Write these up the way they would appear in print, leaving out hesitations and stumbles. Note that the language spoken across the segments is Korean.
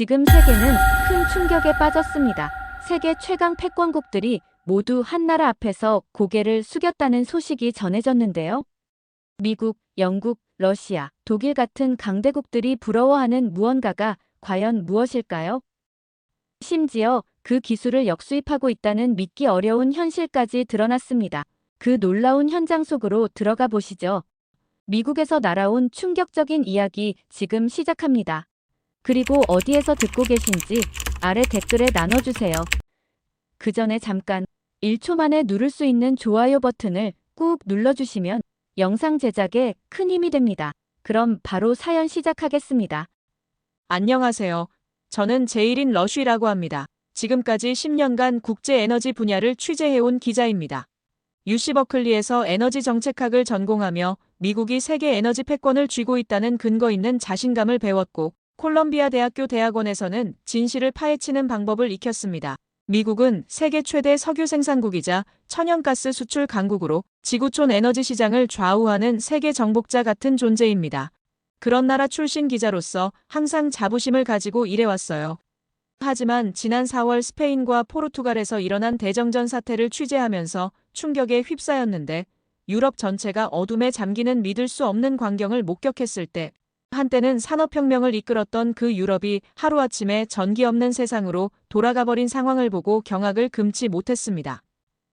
지금 세계는 큰 충격에 빠졌습니다. 세계 최강 패권국들이 모두 한 나라 앞에서 고개를 숙였다는 소식이 전해졌는데요. 미국, 영국, 러시아, 독일 같은 강대국들이 부러워하는 무언가가 과연 무엇일까요? 심지어 그 기술을 역수입하고 있다는 믿기 어려운 현실까지 드러났습니다. 그 놀라운 현장 속으로 들어가 보시죠. 미국에서 날아온 충격적인 이야기 지금 시작합니다. 그리고 어디에서 듣고 계신지 아래 댓글에 나눠주세요. 그 전에 잠깐 1초 만에 누를 수 있는 좋아요 버튼을 꾹 눌러주시면 영상 제작에 큰 힘이 됩니다. 그럼 바로 사연 시작하겠습니다. 안녕하세요. 저는 제일인 러쉬라고 합니다. 지금까지 10년간 국제 에너지 분야를 취재해온 기자입니다. UC 버클리에서 에너지 정책학을 전공하며 미국이 세계 에너지 패권을 쥐고 있다는 근거 있는 자신감을 배웠고, 콜럼비아 대학교 대학원에서는 진실을 파헤치는 방법을 익혔습니다. 미국은 세계 최대 석유 생산국이자 천연가스 수출 강국으로 지구촌 에너지 시장을 좌우하는 세계 정복자 같은 존재입니다. 그런 나라 출신 기자로서 항상 자부심을 가지고 일해왔어요. 하지만 지난 4월 스페인과 포르투갈에서 일어난 대정전 사태를 취재하면서 충격에 휩싸였는데, 유럽 전체가 어둠에 잠기는 믿을 수 없는 광경을 목격했을 때, 한때는 산업혁명을 이끌었던 그 유럽이 하루아침에 전기 없는 세상으로 돌아가버린 상황을 보고 경악을 금치 못했습니다.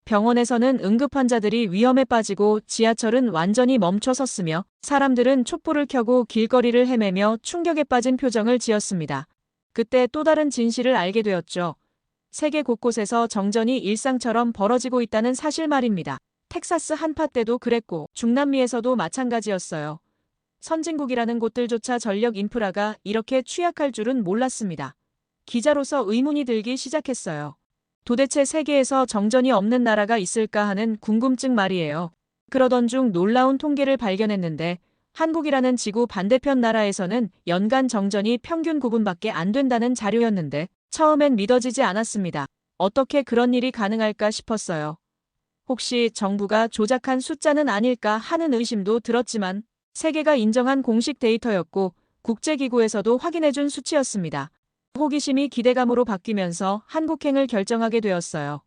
병원에서는 응급 환자들이 위험에 빠지고 지하철은 완전히 멈춰섰으며 사람들은 촛불을 켜고 길거리를 헤매며 충격에 빠진 표정을 지었습니다. 그때 또 다른 진실을 알게 되었죠. 세계 곳곳에서 정전이 일상처럼 벌어지고 있다는 사실 말입니다. 텍사스 한파 때도 그랬고 중남미에서도 마찬가지였어요. 선진국이라는 곳들조차 전력 인프라가 이렇게 취약할 줄은 몰랐습니다. 기자로서 의문이 들기 시작했어요. 도대체 세계에서 정전이 없는 나라가 있을까 하는 궁금증 말이에요. 그러던 중 놀라운 통계를 발견했는데, 한국이라는 지구 반대편 나라에서는 연간 정전이 평균 9분밖에 안 된다는 자료였는데, 처음엔 믿어지지 않았습니다. 어떻게 그런 일이 가능할까 싶었어요. 혹시 정부가 조작한 숫자는 아닐까 하는 의심도 들었지만, 세계가 인정한 공식 데이터였고 국제기구에서도 확인해준 수치였습니다. 호기심이 기대감으로 바뀌면서 한국행을 결정하게 되었어요.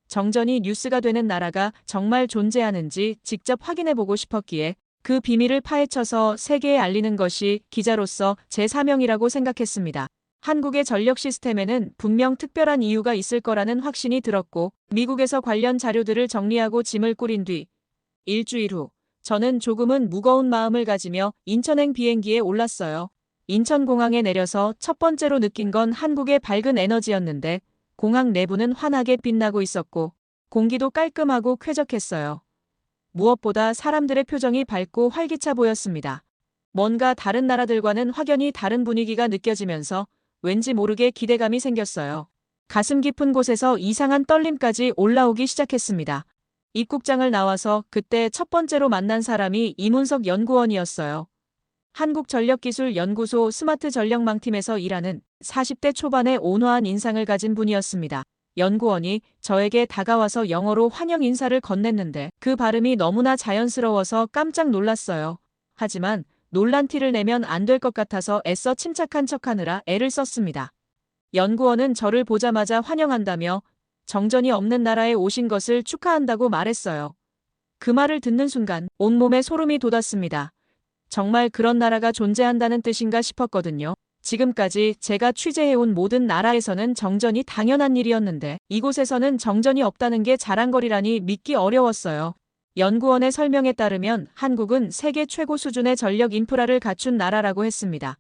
정전이 뉴스가 되는 나라가 정말 존재하는지 직접 확인해보고 싶었기에 그 비밀을 파헤쳐서 세계에 알리는 것이 기자로서 제 사명이라고 생각했습니다. 한국의 전력 시스템에는 분명 특별한 이유가 있을 거라는 확신이 들었고, 미국에서 관련 자료들을 정리하고 짐을 꾸린 뒤 일주일 후 저는 조금은 무거운 마음을 가지며 인천행 비행기에 올랐어요. 인천공항에 내려서 첫 번째로 느낀 건 한국의 밝은 에너지였는데, 공항 내부는 환하게 빛나고 있었고 공기도 깔끔하고 쾌적했어요. 무엇보다 사람들의 표정이 밝고 활기차 보였습니다. 뭔가 다른 나라들과는 확연히 다른 분위기가 느껴지면서 왠지 모르게 기대감이 생겼어요. 가슴 깊은 곳에서 이상한 떨림까지 올라오기 시작했습니다. 입국장을 나와서 그때 첫 번째로 만난 사람이 이문석 연구원이었어요. 한국전력기술연구소 스마트전력망팀에서 일하는 40대 초반의 온화한 인상을 가진 분이었습니다. 연구원이 저에게 다가와서 영어로 환영 인사를 건넸는데 그 발음이 너무나 자연스러워서 깜짝 놀랐어요. 하지만 놀란 티를 내면 안 될 것 같아서 애써 침착한 척하느라 애를 썼습니다. 연구원은 저를 보자마자 환영한다며 정전이 없는 나라에 오신 것을 축하한다고 말했어요. 그 말을 듣는 순간 온몸에 소름이 돋았습니다. 정말 그런 나라가 존재한다는 뜻인가 싶었거든요. 지금까지 제가 취재해온 모든 나라에서는 정전이 당연한 일이었는데, 이곳에서는 정전이 없다는 게 자랑거리라니 믿기 어려웠어요. 연구원의 설명에 따르면 한국은 세계 최고 수준의 전력 인프라를 갖춘 나라라고 했습니다.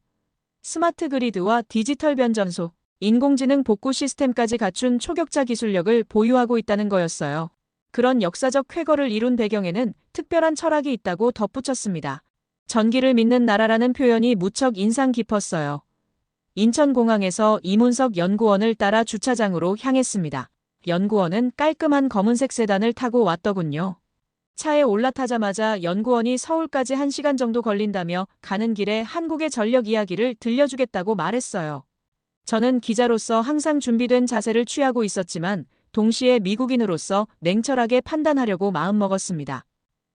스마트 그리드와 디지털 변전소, 인공지능 복구 시스템까지 갖춘 초격차 기술력을 보유하고 있다는 거였어요. 그런 역사적 쾌거를 이룬 배경에는 특별한 철학이 있다고 덧붙였습니다. 전기를 믿는 나라라는 표현이 무척 인상 깊었어요. 인천공항에서 이문석 연구원을 따라 주차장으로 향했습니다. 연구원은 깔끔한 검은색 세단을 타고 왔더군요. 차에 올라타자마자 연구원이 서울까지 1시간 정도 걸린다며 가는 길에 한국의 전력 이야기를 들려주겠다고 말했어요. 저는 기자로서 항상 준비된 자세를 취하고 있었지만 동시에 미국인으로서 냉철하게 판단하려고 마음먹었습니다.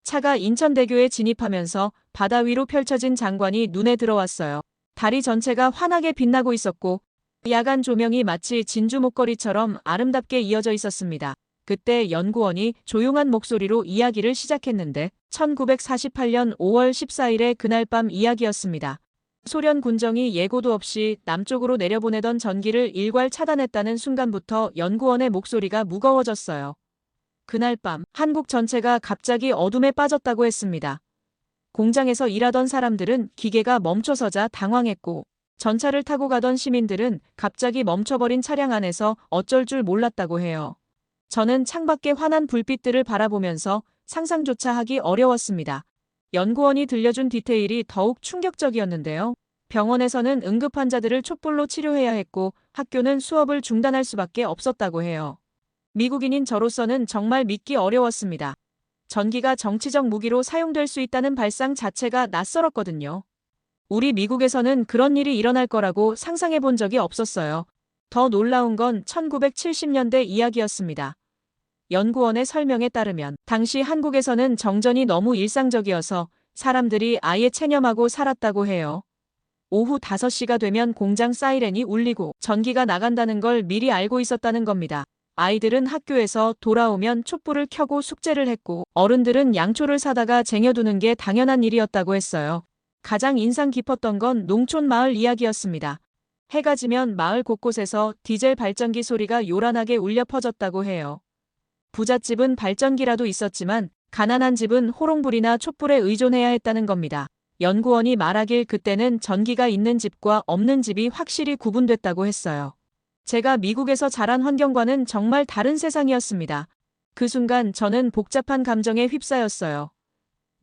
차가 인천대교에 진입하면서 바다 위로 펼쳐진 장관이 눈에 들어왔어요. 다리 전체가 환하게 빛나고 있었고 야간 조명이 마치 진주 목걸이처럼 아름답게 이어져 있었습니다. 그때 연구원이 조용한 목소리로 이야기를 시작했는데 1948년 5월 14일의 그날 밤 이야기였습니다. 소련 군정이 예고도 없이 남쪽으로 내려보내던 전기를 일괄 차단했다는 순간부터 연구원의 목소리가 무거워졌어요. 그날 밤 한국 전체가 갑자기 어둠에 빠졌다고 했습니다. 공장에서 일하던 사람들은 기계가 멈춰서자 당황했고 전차를 타고 가던 시민들은 갑자기 멈춰버린 차량 안에서 어쩔 줄 몰랐다고 해요. 저는 창밖의 환한 불빛들을 바라보면서 상상조차 하기 어려웠습니다. 연구원이 들려준 디테일이 더욱 충격적이었는데요. 병원에서는 응급 환자들을 촛불로 치료해야 했고 학교는 수업을 중단할 수밖에 없었다고 해요. 미국인인 저로서는 정말 믿기 어려웠습니다. 전기가 정치적 무기로 사용될 수 있다는 발상 자체가 낯설었거든요. 우리 미국에서는 그런 일이 일어날 거라고 상상해 본 적이 없었어요. 더 놀라운 건 1970년대 이야기였습니다. 연구원의 설명에 따르면 당시 한국에서는 정전이 너무 일상적이어서 사람들이 아예 체념하고 살았다고 해요. 오후 5시가 되면 공장 사이렌이 울리고 전기가 나간다는 걸 미리 알고 있었다는 겁니다. 아이들은 학교에서 돌아오면 촛불을 켜고 숙제를 했고 어른들은 양초를 사다가 쟁여두는 게 당연한 일이었다고 했어요. 가장 인상 깊었던 건 농촌 마을 이야기였습니다. 해가 지면 마을 곳곳에서 디젤 발전기 소리가 요란하게 울려 퍼졌다고 해요. 부잣집은 발전기라도 있었지만 가난한 집은 호롱불이나 촛불에 의존해야 했다는 겁니다. 연구원이 말하길 그때는 전기가 있는 집과 없는 집이 확실히 구분됐다고 했어요. 제가 미국에서 자란 환경과는 정말 다른 세상이었습니다. 그 순간 저는 복잡한 감정에 휩싸였어요.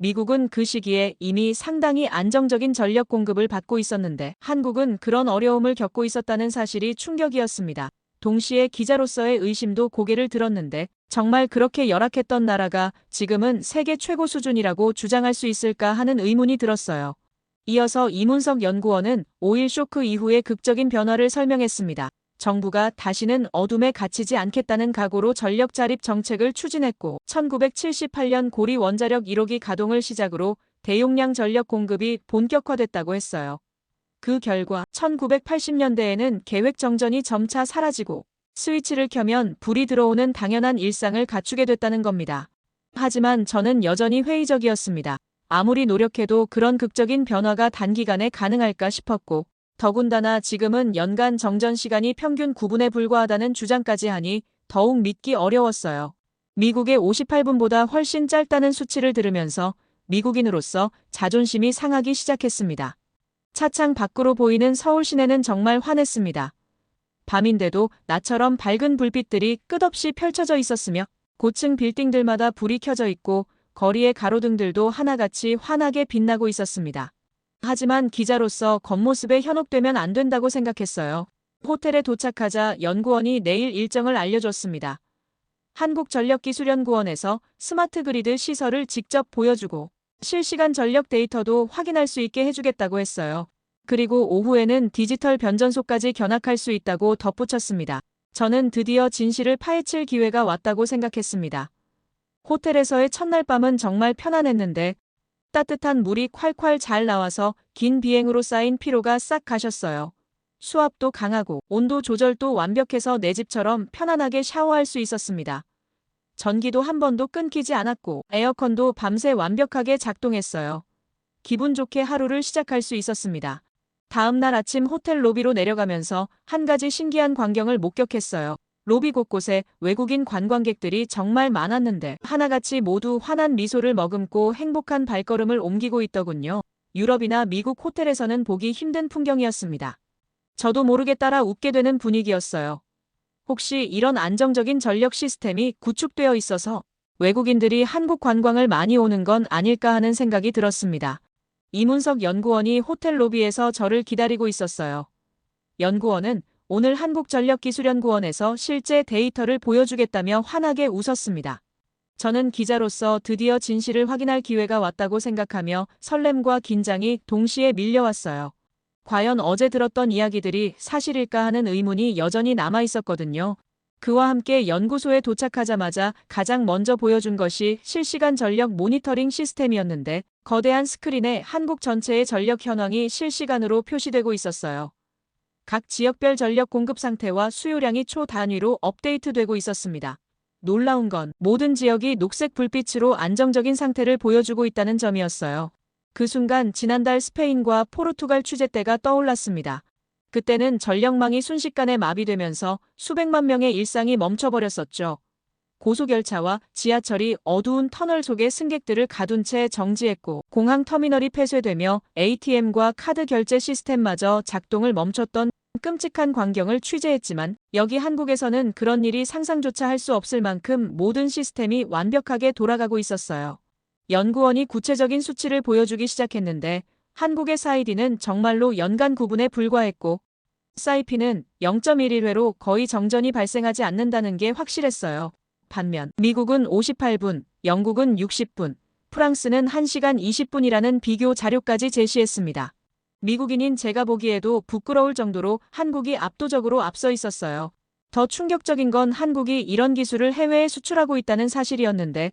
미국은 그 시기에 이미 상당히 안정적인 전력 공급을 받고 있었는데 한국은 그런 어려움을 겪고 있었다는 사실이 충격이었습니다. 동시에 기자로서의 의심도 고개를 들었는데 정말 그렇게 열악했던 나라가 지금은 세계 최고 수준이라고 주장할 수 있을까 하는 의문이 들었어요. 이어서 이문석 연구원은 5.1 쇼크 이후의 극적인 변화를 설명했습니다. 정부가 다시는 어둠에 갇히지 않겠다는 각오로 전력 자립 정책을 추진했고 1978년 고리 원자력 1호기 가동을 시작으로 대용량 전력 공급이 본격화됐다고 했어요. 그 결과 1980년대에는 계획 정전이 점차 사라지고 스위치를 켜면 불이 들어오는 당연한 일상을 갖추게 됐다는 겁니다. 하지만 저는 여전히 회의적이었습니다. 아무리 노력해도 그런 극적인 변화가 단기간에 가능할까 싶었고 더군다나 지금은 연간 정전 시간이 평균 9분에 불과하다는 주장까지 하니 더욱 믿기 어려웠어요. 미국의 58분보다 훨씬 짧다는 수치를 들으면서 미국인으로서 자존심이 상하기 시작했습니다. 차창 밖으로 보이는 서울 시내는 정말 환했습니다. 밤인데도 나처럼 밝은 불빛들이 끝없이 펼쳐져 있었으며 고층 빌딩들마다 불이 켜져 있고 거리의 가로등들도 하나같이 환하게 빛나고 있었습니다. 하지만 기자로서 겉모습에 현혹되면 안 된다고 생각했어요. 호텔에 도착하자 연구원이 내일 일정을 알려줬습니다. 한국전력기술연구원에서 스마트 그리드 시설을 직접 보여주고 실시간 전력 데이터도 확인할 수 있게 해주겠다고 했어요. 그리고 오후에는 디지털 변전소까지 견학할 수 있다고 덧붙였습니다. 저는 드디어 진실을 파헤칠 기회가 왔다고 생각했습니다. 호텔에서의 첫날 밤은 정말 편안했는데 따뜻한 물이 콸콸 잘 나와서 긴 비행으로 쌓인 피로가 싹 가셨어요. 수압도 강하고 온도 조절도 완벽해서 내 집처럼 편안하게 샤워할 수 있었습니다. 전기도 한 번도 끊기지 않았고 에어컨도 밤새 완벽하게 작동했어요. 기분 좋게 하루를 시작할 수 있었습니다. 다음 날 아침 호텔 로비로 내려가면서 한 가지 신기한 광경을 목격했어요. 로비 곳곳에 외국인 관광객들이 정말 많았는데 하나같이 모두 환한 미소를 머금고 행복한 발걸음을 옮기고 있더군요. 유럽이나 미국 호텔에서는 보기 힘든 풍경이었습니다. 저도 모르게 따라 웃게 되는 분위기였어요. 혹시 이런 안정적인 전력 시스템이 구축되어 있어서 외국인들이 한국 관광을 많이 오는 건 아닐까 하는 생각이 들었습니다. 이문석 연구원이 호텔 로비에서 저를 기다리고 있었어요. 연구원은 오늘 한국전력기술연구원에서 실제 데이터를 보여주겠다며 환하게 웃었습니다. 저는 기자로서 드디어 진실을 확인할 기회가 왔다고 생각하며 설렘과 긴장이 동시에 밀려왔어요. 과연 어제 들었던 이야기들이 사실일까 하는 의문이 여전히 남아있었거든요. 그와 함께 연구소에 도착하자마자 가장 먼저 보여준 것이 실시간 전력 모니터링 시스템이었는데 거대한 스크린에 한국 전체의 전력 현황이 실시간으로 표시되고 있었어요. 각 지역별 전력 공급 상태와 수요량이 초 단위로 업데이트되고 있었습니다. 놀라운 건 모든 지역이 녹색 불빛으로 안정적인 상태를 보여주고 있다는 점이었어요. 그 순간 지난달 스페인과 포르투갈 취재 때가 떠올랐습니다. 그때는 전력망이 순식간에 마비되면서 수백만 명의 일상이 멈춰버렸었죠. 고속열차와 지하철이 어두운 터널 속에 승객들을 가둔 채 정지했고 공항 터미널이 폐쇄되며 ATM과 카드 결제 시스템마저 작동을 멈췄던 끔찍한 광경을 취재했지만 여기 한국에서는 그런 일이 상상조차 할 수 없을 만큼 모든 시스템이 완벽하게 돌아가고 있었어요. 연구원이 구체적인 수치를 보여주기 시작했는데 한국의 사이디는 정말로 연간 구분에 불과했고 사이피는 0.11회로 거의 정전이 발생하지 않는다는 게 확실했어요. 반면 미국은 58분, 영국은 60분, 프랑스는 1시간 20분이라는 비교 자료까지 제시했습니다. 미국인인 제가 보기에도 부끄러울 정도로 한국이 압도적으로 앞서 있었어요. 더 충격적인 건 한국이 이런 기술을 해외에 수출하고 있다는 사실이었는데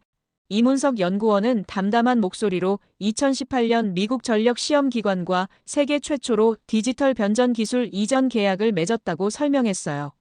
이문석 연구원은 담담한 목소리로 2018년 미국 전력시험기관과 세계 최초로 디지털 변전 기술 이전 계약을 맺었다고 설명했어요.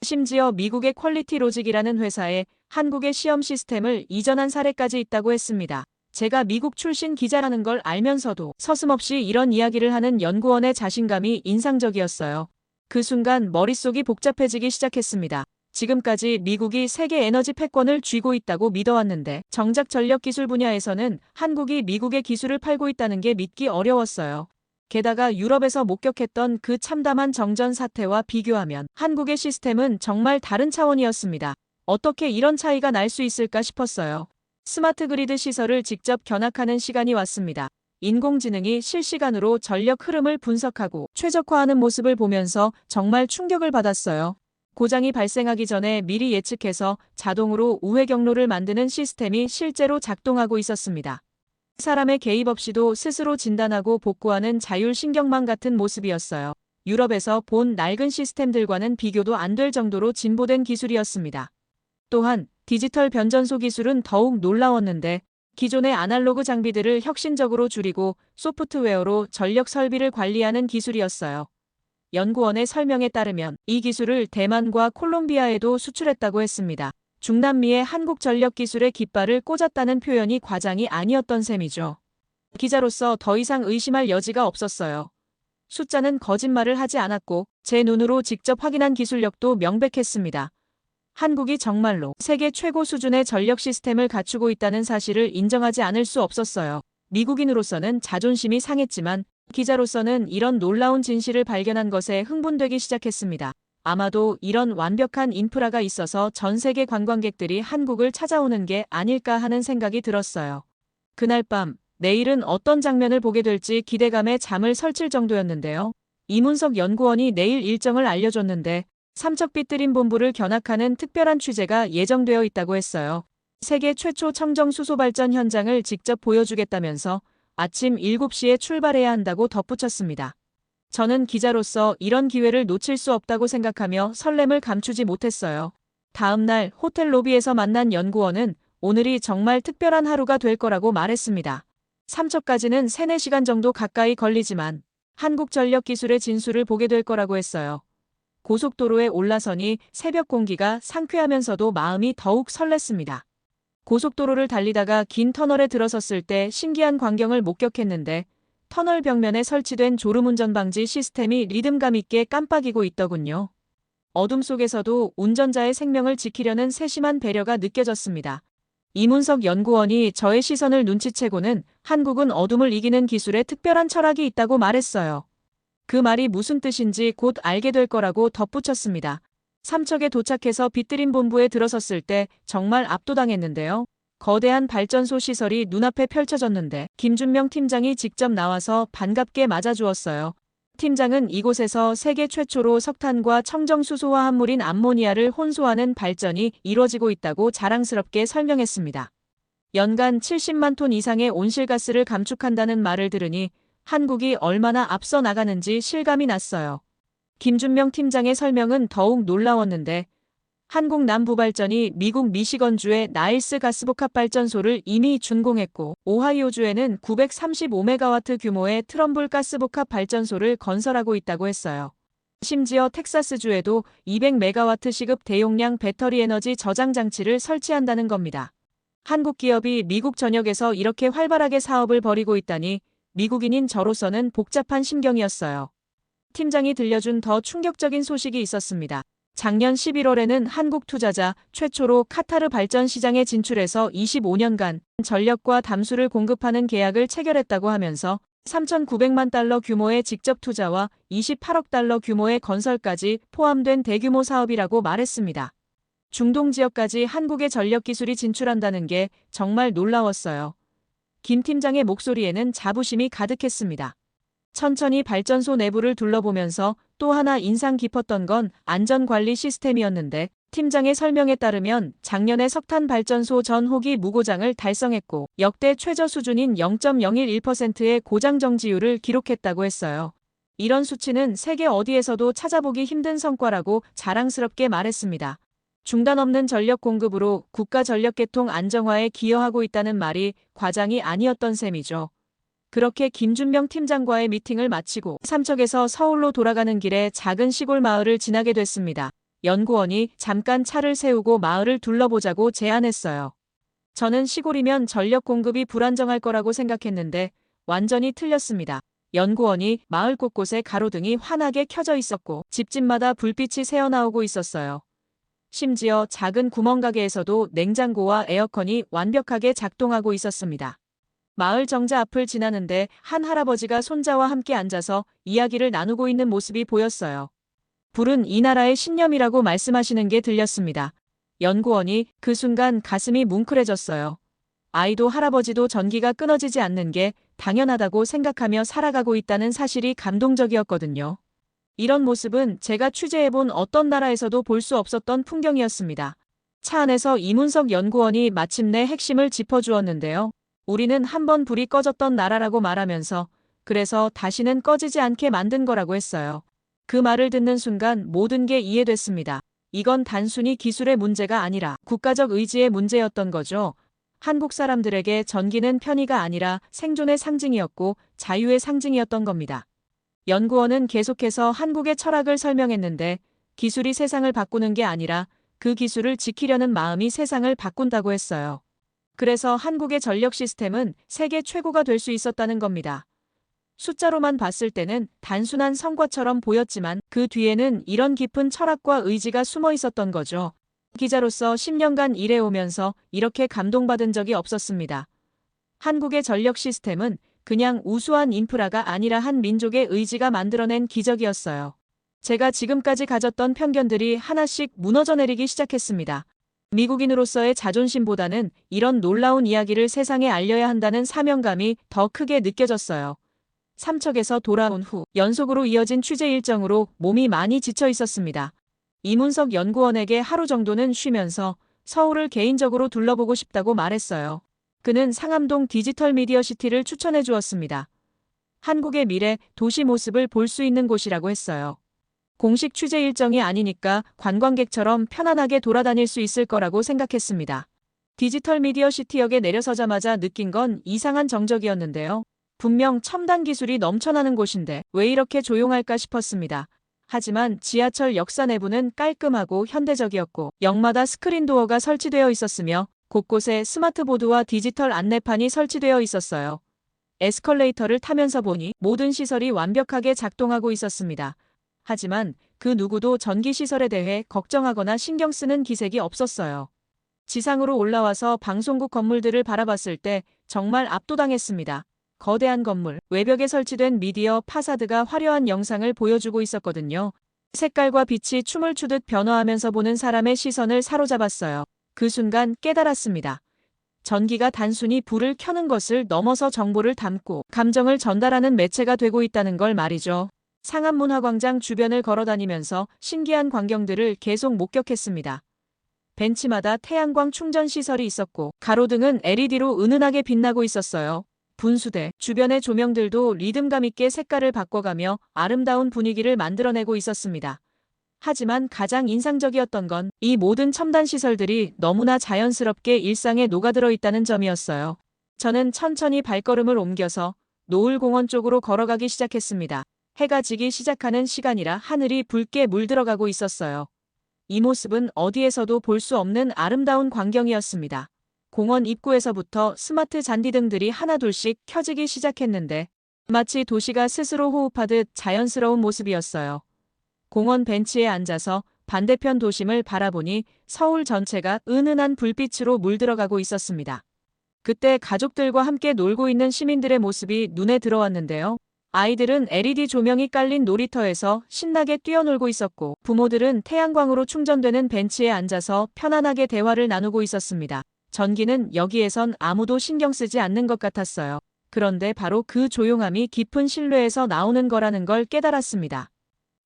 심지어 미국의 퀄리티 로직이라는 회사에 한국의 시험 시스템을 이전한 사례까지 있다고 했습니다. 제가 미국 출신 기자라는 걸 알면서도 서슴없이 이런 이야기를 하는 연구원의 자신감이 인상적이었어요. 그 순간 머릿속이 복잡해지기 시작했습니다. 지금까지 미국이 세계 에너지 패권을 쥐고 있다고 믿어왔는데 정작 전력 기술 분야에서는 한국이 미국의 기술을 팔고 있다는 게 믿기 어려웠어요. 게다가 유럽에서 목격했던 그 참담한 정전 사태와 비교하면 한국의 시스템은 정말 다른 차원이었습니다. 어떻게 이런 차이가 날 수 있을까 싶었어요. 스마트 그리드 시설을 직접 견학하는 시간이 왔습니다. 인공지능이 실시간으로 전력 흐름을 분석하고 최적화하는 모습을 보면서 정말 충격을 받았어요. 고장이 발생하기 전에 미리 예측해서 자동으로 우회 경로를 만드는 시스템이 실제로 작동하고 있었습니다. 사람의 개입 없이도 스스로 진단하고 복구하는 자율신경망 같은 모습이었어요. 유럽에서 본 낡은 시스템들과는 비교도 안 될 정도로 진보된 기술이었습니다. 또한 디지털 변전소 기술은 더욱 놀라웠는데 기존의 아날로그 장비들을 혁신적으로 줄이고 소프트웨어로 전력 설비를 관리하는 기술이었어요. 연구원의 설명에 따르면 이 기술을 대만과 콜롬비아에도 수출했다고 했습니다. 중남미의 한국 전력 기술의 깃발을 꽂았다는 표현이 과장이 아니었던 셈이죠. 기자로서 더 이상 의심할 여지가 없었어요. 숫자는 거짓말을 하지 않았고 제 눈으로 직접 확인한 기술력도 명백했습니다. 한국이 정말로 세계 최고 수준의 전력 시스템을 갖추고 있다는 사실을 인정하지 않을 수 없었어요. 미국인으로서는 자존심이 상했지만 기자로서는 이런 놀라운 진실을 발견한 것에 흥분되기 시작했습니다. 아마도 이런 완벽한 인프라가 있어서 전 세계 관광객들이 한국을 찾아오는 게 아닐까 하는 생각이 들었어요. 그날 밤, 내일은 어떤 장면을 보게 될지 기대감에 잠을 설칠 정도였는데요. 이문석 연구원이 내일 일정을 알려줬는데 삼척 빗드림 본부를 견학하는 특별한 취재가 예정되어 있다고 했어요. 세계 최초 청정 수소 발전 현장을 직접 보여주겠다면서 아침 7시에 출발해야 한다고 덧붙였습니다. 저는 기자로서 이런 기회를 놓칠 수 없다고 생각하며 설렘을 감추지 못했어요. 다음 날 호텔 로비에서 만난 연구원은 오늘이 정말 특별한 하루가 될 거라고 말했습니다. 삼척까지는 3-4시간 정도 가까이 걸리지만 한국 전력 기술의 진수를 보게 될 거라고 했어요. 고속도로에 올라서니 새벽 공기가 상쾌하면서도 마음이 더욱 설렜습니다. 고속도로를 달리다가 긴 터널에 들어섰을 때 신기한 광경을 목격했는데 터널 벽면에 설치된 졸음운전 방지 시스템이 리듬감 있게 깜빡이고 있더군요. 어둠 속에서도 운전자의 생명을 지키려는 세심한 배려가 느껴졌습니다. 이문석 연구원이 저의 시선을 눈치채고는 한국은 어둠을 이기는 기술에 특별한 철학이 있다고 말했어요. 그 말이 무슨 뜻인지 곧 알게 될 거라고 덧붙였습니다. 삼척에 도착해서 빗드림 본부에 들어섰을 때 정말 압도당했는데요. 거대한 발전소 시설이 눈앞에 펼쳐졌는데 김준명 팀장이 직접 나와서 반갑게 맞아주었어요. 팀장은 이곳에서 세계 최초로 석탄과 청정수소화 합물인 암모니아를 혼소하는 발전이 이뤄지고 있다고 자랑스럽게 설명했습니다. 연간 70만 톤 이상의 온실가스를 감축한다는 말을 들으니 한국이 얼마나 앞서 나가는지 실감이 났어요. 김준명 팀장의 설명은 더욱 놀라웠는데 한국 남부발전이 미국 미시건주의 나일스 가스복합 발전소를 이미 준공했고 오하이오주에는 935메가와트 규모의 트럼블 가스복합 발전소를 건설하고 있다고 했어요. 심지어 텍사스주에도 200메가와트 시급 대용량 배터리 에너지 저장 장치를 설치한다는 겁니다. 한국 기업이 미국 전역에서 이렇게 활발하게 사업을 벌이고 있다니 미국인인 저로서는 복잡한 심경이었어요. 팀장이 들려준 더 충격적인 소식이 있었습니다. 작년 11월에는 한국 투자자 최초로 카타르 발전 시장에 진출해서 25년간 전력과 담수를 공급하는 계약을 체결했다고 하면서 3,900만 달러 규모의 직접 투자와 28억 달러 규모의 건설까지 포함된 대규모 사업이라고 말했습니다. 중동 지역까지 한국의 전력 기술이 진출한다는 게 정말 놀라웠어요. 김 팀장의 목소리에는 자부심이 가득했습니다. 천천히 발전소 내부를 둘러보면서 또 하나 인상 깊었던 건 안전관리 시스템이었는데 팀장의 설명에 따르면 작년에 석탄 발전소 전 호기 무고장을 달성했고 역대 최저 수준인 0.011%의 고장 정지율을 기록했다고 했어요. 이런 수치는 세계 어디에서도 찾아보기 힘든 성과라고 자랑스럽게 말했습니다. 중단 없는 전력 공급으로 국가 전력계통 안정화에 기여하고 있다는 말이 과장이 아니었던 셈이죠. 그렇게 김준명 팀장과의 미팅을 마치고 삼척에서 서울로 돌아가는 길에 작은 시골 마을을 지나게 됐습니다. 연구원이 잠깐 차를 세우고 마을을 둘러보자고 제안했어요. 저는 시골이면 전력 공급이 불안정할 거라고 생각했는데 완전히 틀렸습니다. 연구원이 마을 곳곳에 가로등이 환하게 켜져 있었고 집집마다 불빛이 새어나오고 있었어요. 심지어 작은 구멍가게에서도 냉장고와 에어컨이 완벽하게 작동하고 있었습니다. 마을 정자 앞을 지나는데 한 할아버지가 손자와 함께 앉아서 이야기를 나누고 있는 모습이 보였어요. 불은 이 나라의 신념이라고 말씀하시는 게 들렸습니다. 연구원이 그 순간 가슴이 뭉클해졌어요. 아이도 할아버지도 전기가 끊어지지 않는 게 당연하다고 생각하며 살아가고 있다는 사실이 감동적이었거든요. 이런 모습은 제가 취재해본 어떤 나라에서도 볼 수 없었던 풍경이었습니다. 차 안에서 이문석 연구원이 마침내 핵심을 짚어주었는데요. 우리는 한번 불이 꺼졌던 나라라고 말하면서 그래서 다시는 꺼지지 않게 만든 거라고 했어요. 그 말을 듣는 순간 모든 게 이해됐습니다. 이건 단순히 기술의 문제가 아니라 국가적 의지의 문제였던 거죠. 한국 사람들에게 전기는 편의가 아니라 생존의 상징이었고 자유의 상징이었던 겁니다. 연구원은 계속해서 한국의 철학을 설명했는데 기술이 세상을 바꾸는 게 아니라 그 기술을 지키려는 마음이 세상을 바꾼다고 했어요. 그래서 한국의 전력 시스템은 세계 최고가 될 수 있었다는 겁니다. 숫자로만 봤을 때는 단순한 성과처럼 보였지만 그 뒤에는 이런 깊은 철학과 의지가 숨어 있었던 거죠. 기자로서 10년간 일해오면서 이렇게 감동받은 적이 없었습니다. 한국의 전력 시스템은 그냥 우수한 인프라가 아니라 한 민족의 의지가 만들어낸 기적이었어요. 제가 지금까지 가졌던 편견들이 하나씩 무너져 내리기 시작했습니다. 미국인으로서의 자존심보다는 이런 놀라운 이야기를 세상에 알려야 한다는 사명감이 더 크게 느껴졌어요. 삼척에서 돌아온 후 연속으로 이어진 취재 일정으로 몸이 많이 지쳐 있었습니다. 이문석 연구원에게 하루 정도는 쉬면서 서울을 개인적으로 둘러보고 싶다고 말했어요. 그는 상암동 디지털 미디어 시티를 추천해 주었습니다. 한국의 미래, 도시 모습을 볼 수 있는 곳이라고 했어요. 공식 취재 일정이 아니니까 관광객처럼 편안하게 돌아다닐 수 있을 거라고 생각했습니다. 디지털 미디어 시티역에 내려서자마자 느낀 건 이상한 정적이었는데요. 분명 첨단 기술이 넘쳐나는 곳인데 왜 이렇게 조용할까 싶었습니다. 하지만 지하철 역사 내부는 깔끔하고 현대적이었고 역마다 스크린 도어가 설치되어 있었으며 곳곳에 스마트보드와 디지털 안내판이 설치되어 있었어요. 에스컬레이터를 타면서 보니 모든 시설이 완벽하게 작동하고 있었습니다. 하지만 그 누구도 전기시설에 대해 걱정하거나 신경 쓰는 기색이 없었어요. 지상으로 올라와서 방송국 건물들을 바라봤을 때 정말 압도당했습니다. 거대한 건물, 외벽에 설치된 미디어 파사드가 화려한 영상을 보여주고 있었거든요. 색깔과 빛이 춤을 추듯 변화하면서 보는 사람의 시선을 사로잡았어요. 그 순간 깨달았습니다. 전기가 단순히 불을 켜는 것을 넘어서 정보를 담고 감정을 전달하는 매체가 되고 있다는 걸 말이죠. 상암문화광장 주변을 걸어다니면서 신기한 광경들을 계속 목격했습니다. 벤치마다 태양광 충전 시설이 있었고 가로등은 LED로 은은하게 빛나고 있었어요. 분수대, 주변의 조명들도 리듬감 있게 색깔을 바꿔가며 아름다운 분위기를 만들어내고 있었습니다. 하지만 가장 인상적이었던 건 이 모든 첨단 시설들이 너무나 자연스럽게 일상에 녹아들어 있다는 점이었어요. 저는 천천히 발걸음을 옮겨서 노을공원 쪽으로 걸어가기 시작했습니다. 해가 지기 시작하는 시간이라 하늘이 붉게 물들어가고 있었어요. 이 모습은 어디에서도 볼 수 없는 아름다운 광경이었습니다. 공원 입구에서부터 스마트 잔디등들이 하나둘씩 켜지기 시작했는데 마치 도시가 스스로 호흡하듯 자연스러운 모습이었어요. 공원 벤치에 앉아서 반대편 도심을 바라보니 서울 전체가 은은한 불빛으로 물들어가고 있었습니다. 그때 가족들과 함께 놀고 있는 시민들의 모습이 눈에 들어왔는데요. 아이들은 LED 조명이 깔린 놀이터에서 신나게 뛰어놀고 있었고 부모들은 태양광으로 충전되는 벤치에 앉아서 편안하게 대화를 나누고 있었습니다. 전기는 여기에선 아무도 신경 쓰지 않는 것 같았어요. 그런데 바로 그 조용함이 깊은 신뢰에서 나오는 거라는 걸 깨달았습니다.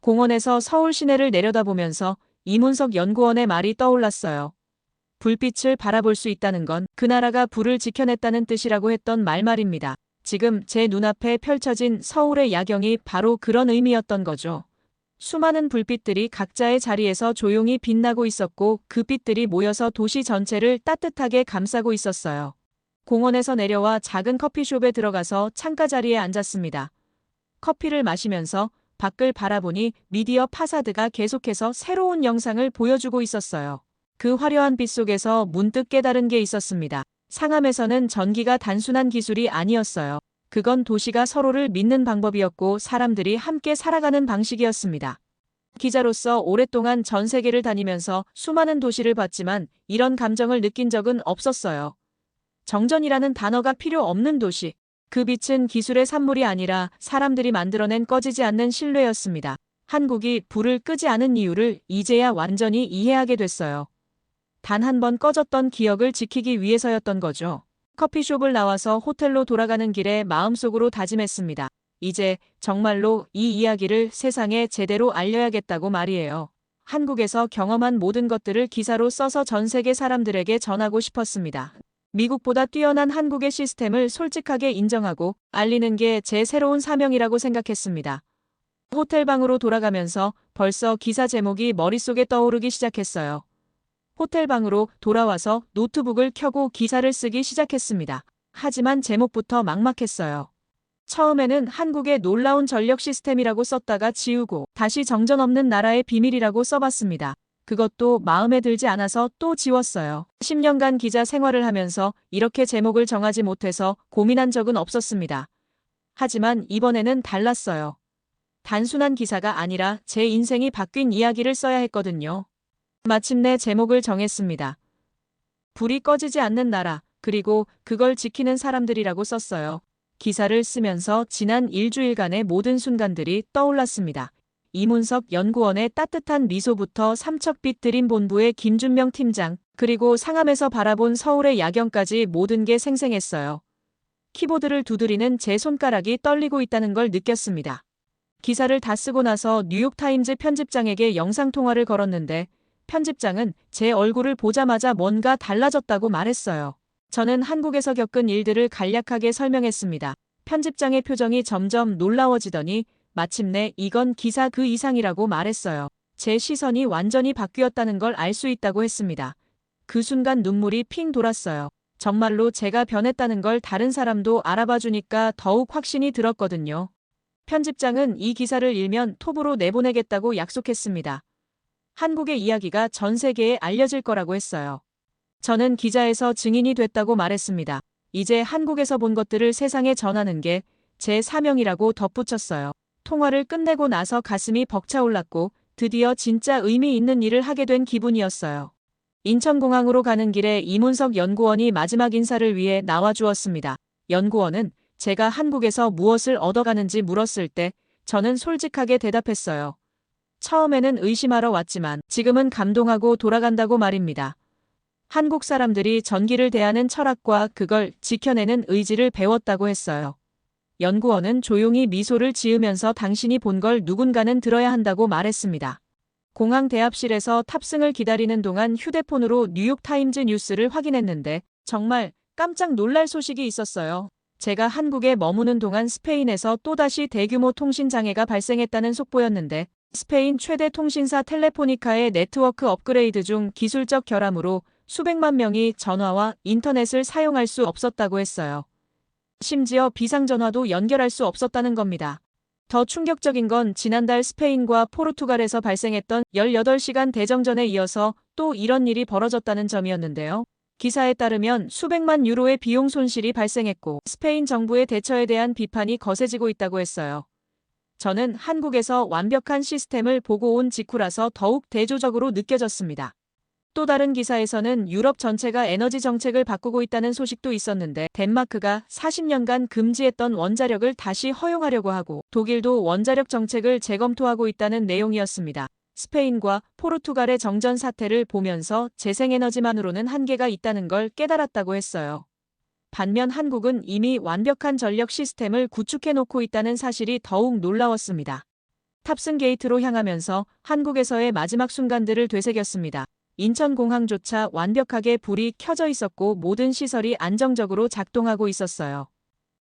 공원에서 서울 시내를 내려다보면서 이문석 연구원의 말이 떠올랐어요. 불빛을 바라볼 수 있다는 건 그 나라가 불을 지켜냈다는 뜻이라고 했던 말입니다. 지금 제 눈앞에 펼쳐진 서울의 야경이 바로 그런 의미였던 거죠. 수많은 불빛들이 각자의 자리에서 조용히 빛나고 있었고 그 빛들이 모여서 도시 전체를 따뜻하게 감싸고 있었어요. 공원에서 내려와 작은 커피숍에 들어가서 창가 자리에 앉았습니다. 커피를 마시면서 밖을 바라보니 미디어 파사드가 계속해서 새로운 영상을 보여주고 있었어요. 그 화려한 빛 속에서 문득 깨달은 게 있었습니다. 상암에서는 전기가 단순한 기술이 아니었어요. 그건 도시가 서로를 믿는 방법이었고 사람들이 함께 살아가는 방식이었습니다. 기자로서 오랫동안 전 세계를 다니면서 수많은 도시를 봤지만 이런 감정을 느낀 적은 없었어요. 정전이라는 단어가 필요 없는 도시. 그 빛은 기술의 산물이 아니라 사람들이 만들어낸 꺼지지 않는 신뢰였습니다. 한국이 불을 끄지 않은 이유를 이제야 완전히 이해하게 됐어요. 단 한 번 꺼졌던 기억을 지키기 위해서였던 거죠. 커피숍을 나와서 호텔로 돌아가는 길에 마음속으로 다짐했습니다. 이제 정말로 이 이야기를 세상에 제대로 알려야겠다고 말이에요. 한국에서 경험한 모든 것들을 기사로 써서 전 세계 사람들에게 전하고 싶었습니다. 미국보다 뛰어난 한국의 시스템을 솔직하게 인정하고 알리는 게 제 새로운 사명이라고 생각했습니다. 호텔방으로 돌아가면서 벌써 기사 제목이 머릿속에 떠오르기 시작했어요. 호텔방으로 돌아와서 노트북을 켜고 기사를 쓰기 시작했습니다. 하지만 제목부터 막막했어요. 처음에는 한국의 놀라운 전력 시스템이라고 썼다가 지우고 다시 정전 없는 나라의 비밀이라고 써봤습니다. 그것도 마음에 들지 않아서 또 지웠어요. 10년간 기자 생활을 하면서 이렇게 제목을 정하지 못해서 고민한 적은 없었습니다. 하지만 이번에는 달랐어요. 단순한 기사가 아니라 제 인생이 바뀐 이야기를 써야 했거든요. 마침내 제목을 정했습니다. 불이 꺼지지 않는 나라, 그리고 그걸 지키는 사람들이라고 썼어요. 기사를 쓰면서 지난 일주일간의 모든 순간들이 떠올랐습니다. 이문석 연구원의 따뜻한 미소부터 삼척빛 드림본부의 김준명 팀장, 그리고 상암에서 바라본 서울의 야경까지 모든 게 생생했어요. 키보드를 두드리는 제 손가락이 떨리고 있다는 걸 느꼈습니다. 기사를 다 쓰고 나서 뉴욕타임즈 편집장에게 영상통화를 걸었는데 편집장은 제 얼굴을 보자마자 뭔가 달라졌다고 말했어요. 저는 한국에서 겪은 일들을 간략하게 설명했습니다. 편집장의 표정이 점점 놀라워지더니 마침내 이건 기사 그 이상이라고 말했어요. 제 시선이 완전히 바뀌었다는 걸 알 수 있다고 했습니다. 그 순간 눈물이 핑 돌았어요. 정말로 제가 변했다는 걸 다른 사람도 알아봐 주니까 더욱 확신이 들었거든요. 편집장은 이 기사를 일면 톱으로 내보내겠다고 약속했습니다. 한국의 이야기가 전 세계에 알려질 거라고 했어요. 저는 기자에서 증인이 됐다고 말했습니다. 이제 한국에서 본 것들을 세상에 전하는 게 제 사명이라고 덧붙였어요. 통화를 끝내고 나서 가슴이 벅차올랐고 드디어 진짜 의미 있는 일을 하게 된 기분이었어요. 인천공항으로 가는 길에 이문석 연구원이 마지막 인사를 위해 나와주었습니다. 연구원은 제가 한국에서 무엇을 얻어가는지 물었을 때 저는 솔직하게 대답했어요. 처음에는 의심하러 왔지만 지금은 감동하고 돌아간다고 말입니다. 한국 사람들이 전기를 대하는 철학과 그걸 지켜내는 의지를 배웠다고 했어요. 연구원은 조용히 미소를 지으면서 당신이 본 걸 누군가는 들어야 한다고 말했습니다. 공항 대합실에서 탑승을 기다리는 동안 휴대폰으로 뉴욕타임즈 뉴스를 확인했는데 정말 깜짝 놀랄 소식이 있었어요. 제가 한국에 머무는 동안 스페인에서 또다시 대규모 통신 장애가 발생했다는 속보였는데 스페인 최대 통신사 텔레포니카의 네트워크 업그레이드 중 기술적 결함으로 수백만 명이 전화와 인터넷을 사용할 수 없었다고 했어요. 심지어 비상전화도 연결할 수 없었다는 겁니다. 더 충격적인 건 지난달 스페인과 포르투갈에서 발생했던 18시간 대정전에 이어서 또 이런 일이 벌어졌다는 점이었는데요. 기사에 따르면 수백만 유로의 비용 손실이 발생했고 스페인 정부의 대처에 대한 비판이 거세지고 있다고 했어요. 저는 한국에서 완벽한 시스템을 보고 온 직후라서 더욱 대조적으로 느껴졌습니다. 또 다른 기사에서는 유럽 전체가 에너지 정책을 바꾸고 있다는 소식도 있었는데 덴마크가 40년간 금지했던 원자력을 다시 허용하려고 하고 독일도 원자력 정책을 재검토하고 있다는 내용이었습니다. 스페인과 포르투갈의 정전 사태를 보면서 재생에너지만으로는 한계가 있다는 걸 깨달았다고 했어요. 반면 한국은 이미 완벽한 전력 시스템을 구축해놓고 있다는 사실이 더욱 놀라웠습니다. 탑승 게이트로 향하면서 한국에서의 마지막 순간들을 되새겼습니다. 인천공항조차 완벽하게 불이 켜져 있었고 모든 시설이 안정적으로 작동하고 있었어요.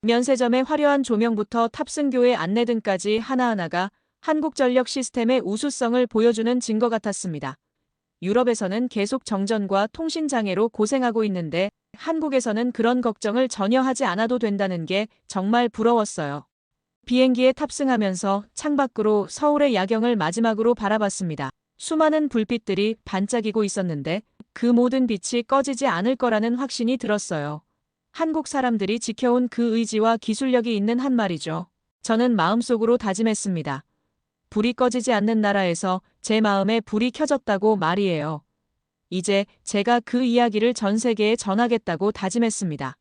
면세점의 화려한 조명부터 탑승교의 안내 등까지 하나하나가 한국전력 시스템의 우수성을 보여주는 증거 같았습니다. 유럽에서는 계속 정전과 통신 장애로 고생하고 있는데 한국에서는 그런 걱정을 전혀 하지 않아도 된다는 게 정말 부러웠어요. 비행기에 탑승하면서 창밖으로 서울의 야경을 마지막으로 바라봤습니다. 수많은 불빛들이 반짝이고 있었는데 그 모든 빛이 꺼지지 않을 거라는 확신이 들었어요. 한국 사람들이 지켜온 그 의지와 기술력이 있는 한 말이죠. 저는 마음속으로 다짐했습니다. 불이 꺼지지 않는 나라에서 제 마음에 불이 켜졌다고 말이에요. 이제 제가 그 이야기를 전 세계에 전하겠다고 다짐했습니다.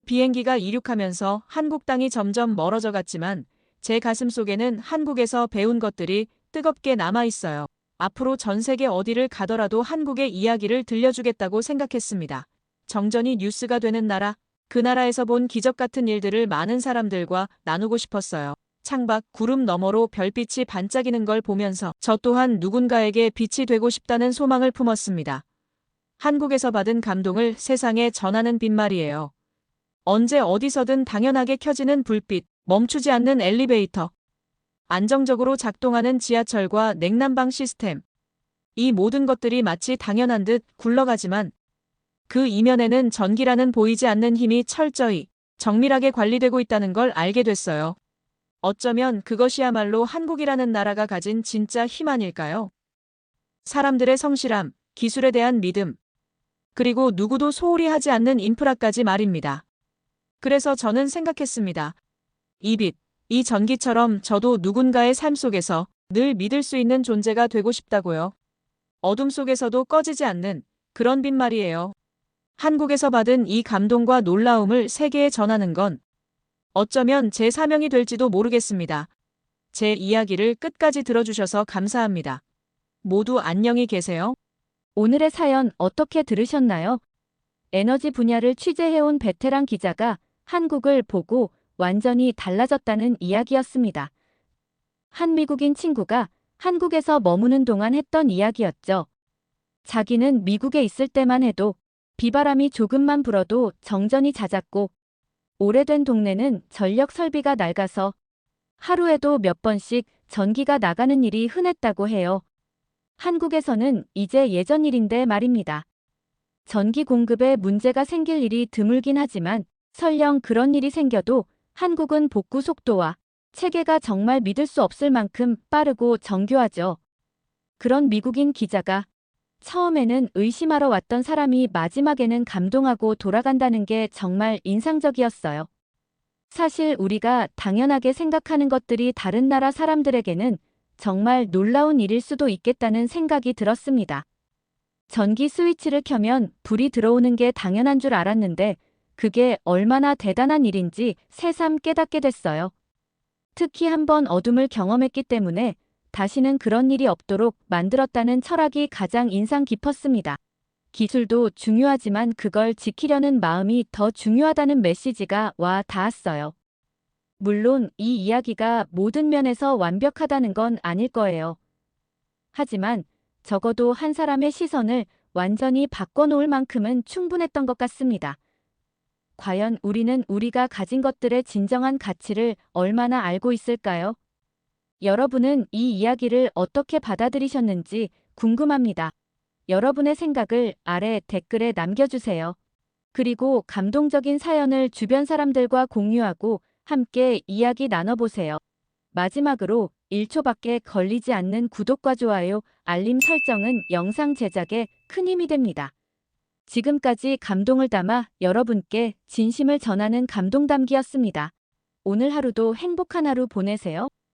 비행기가 이륙하면서 한국 땅이 점점 멀어져 갔지만 제 가슴 속에는 한국에서 배운 것들이 뜨겁게 남아 있어요. 앞으로 전 세계 어디를 가더라도 한국의 이야기를 들려주겠다고 생각했습니다. 정전이 뉴스가 되는 나라, 그 나라에서 본 기적 같은 일들을 많은 사람들과 나누고 싶었어요. 창밖 구름 너머로 별빛이 반짝이는 걸 보면서 저 또한 누군가에게 빛이 되고 싶다는 소망을 품었습니다. 한국에서 받은 감동을 세상에 전하는 빛 말이에요. 언제 어디서든 당연하게 켜지는 불빛, 멈추지 않는 엘리베이터, 안정적으로 작동하는 지하철과 냉난방 시스템. 이 모든 것들이 마치 당연한 듯 굴러가지만 그 이면에는 전기라는 보이지 않는 힘이 철저히, 정밀하게 관리되고 있다는 걸 알게 됐어요. 어쩌면 그것이야말로 한국이라는 나라가 가진 진짜 힘 아닐까요? 사람들의 성실함, 기술에 대한 믿음, 그리고 누구도 소홀히 하지 않는 인프라까지 말입니다. 그래서 저는 생각했습니다. 이 빛, 이 전기처럼 저도 누군가의 삶 속에서 늘 믿을 수 있는 존재가 되고 싶다고요. 어둠 속에서도 꺼지지 않는 그런 빛 말이에요. 한국에서 받은 이 감동과 놀라움을 세계에 전하는 건 어쩌면 제 사명이 될지도 모르겠습니다. 제 이야기를 끝까지 들어주셔서 감사합니다. 모두 안녕히 계세요. 오늘의 사연 어떻게 들으셨나요? 에너지 분야를 취재해온 베테랑 기자가 한국을 보고 완전히 달라졌다는 이야기였습니다. 한 미국인 친구가 한국에서 머무는 동안 했던 이야기였죠. 자기는 미국에 있을 때만 해도 비바람이 조금만 불어도 정전이 잦았고 오래된 동네는 전력 설비가 낡아서 하루에도 몇 번씩 전기가 나가는 일이 흔했다고 해요. 한국에서는 이제 예전 일인데 말입니다. 전기 공급에 문제가 생길 일이 드물긴 하지만 설령 그런 일이 생겨도 한국은 복구 속도와 체계가 정말 믿을 수 없을 만큼 빠르고 정교하죠. 그런 미국인 기자가 처음에는 의심하러 왔던 사람이 마지막에는 감동하고 돌아간다는 게 정말 인상적이었어요. 사실 우리가 당연하게 생각하는 것들이 다른 나라 사람들에게는 정말 놀라운 일일 수도 있겠다는 생각이 들었습니다. 전기 스위치를 켜면 불이 들어오는 게 당연한 줄 알았는데 그게 얼마나 대단한 일인지 새삼 깨닫게 됐어요. 특히 한번 어둠을 경험했기 때문에 다시는 그런 일이 없도록 만들었다는 철학이 가장 인상 깊었습니다. 기술도 중요하지만 그걸 지키려는 마음이 더 중요하다는 메시지가 와 닿았어요. 물론 이 이야기가 모든 면에서 완벽하다는 건 아닐 거예요. 하지만 적어도 한 사람의 시선을 완전히 바꿔놓을 만큼은 충분했던 것 같습니다. 과연 우리는 우리가 가진 것들의 진정한 가치를 얼마나 알고 있을까요? 여러분은 이 이야기를 어떻게 받아들이셨는지 궁금합니다. 여러분의 생각을 아래 댓글에 남겨주세요. 그리고 감동적인 사연을 주변 사람들과 공유하고 함께 이야기 나눠보세요. 마지막으로 1초밖에 걸리지 않는 구독과 좋아요, 알림 설정은 영상 제작에 큰 힘이 됩니다. 지금까지 감동을 담아 여러분께 진심을 전하는 감동담기였습니다. 오늘 하루도 행복한 하루 보내세요.